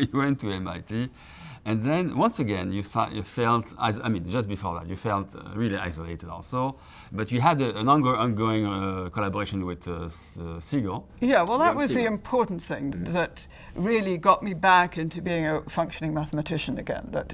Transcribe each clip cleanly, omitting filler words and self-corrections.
you went to MIT. And then, once again, you felt, just before that, you felt really isolated also. But you had an ongoing collaboration with Siegel. Yeah, well, that was the important thing that really got me back into being a functioning mathematician again. That,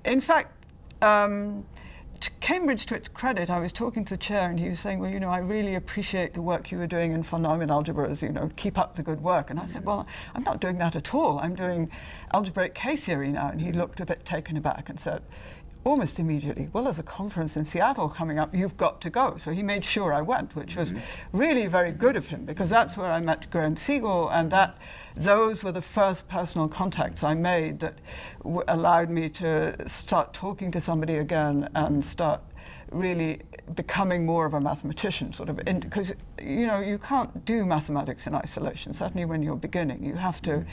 in fact, to Cambridge, to its credit, I was talking to the chair and he was saying, well, I really appreciate the work you were doing in von Neumann algebras, keep up the good work. And I said, well, I'm not doing that at all. I'm doing algebraic K-theory now. And he looked a bit taken aback and said, almost immediately, well, there's a conference in Seattle coming up, you've got to go. So he made sure I went, which was really very good of him, because that's where I met Graham Siegel, and those were the first personal contacts I made that allowed me to start talking to somebody again and start really becoming more of a mathematician, because you can't do mathematics in isolation, certainly when you're beginning. You have to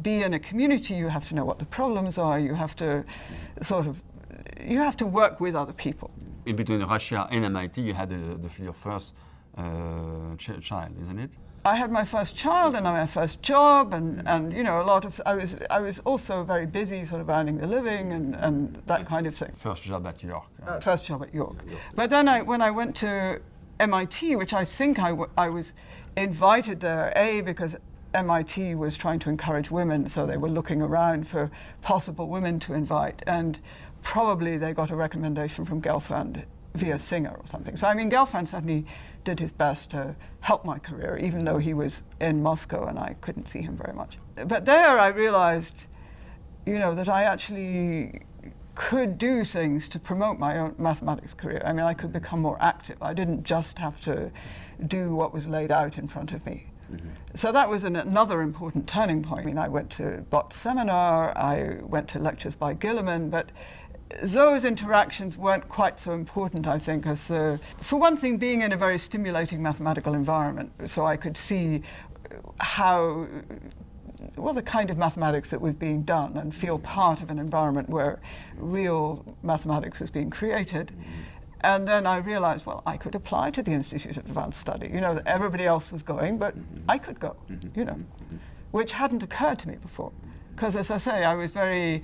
be in a community, you have to know what the problems are, you have to you have to work with other people. In between Russia and MIT, you had your first child, isn't it? I had my first child and my first job, and a lot of I was also very busy, earning the living and that kind of thing. First job at York. First job at York. But then when I went to MIT, which I think I was invited there, because MIT was trying to encourage women, so they were looking around for possible women to invite, and probably they got a recommendation from Gelfand via Singer or something. So Gelfand certainly did his best to help my career, even though he was in Moscow and I couldn't see him very much. But there I realized, that I actually could do things to promote my own mathematics career. I could become more active. I didn't just have to do what was laid out in front of me. So that was another important turning point. I went to Bott's seminar, I went to lectures by Gilliman, but those interactions weren't quite so important, I think, as, for one thing, being in a very stimulating mathematical environment, so I could see how, the kind of mathematics that was being done and feel part of an environment where real mathematics was being created. And then I realized, I could apply to the Institute of Advanced Study. That everybody else was going, but I could go, which hadn't occurred to me before. Because, as I say, I was very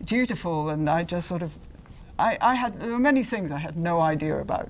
dutiful, and I just there were many things I had no idea about.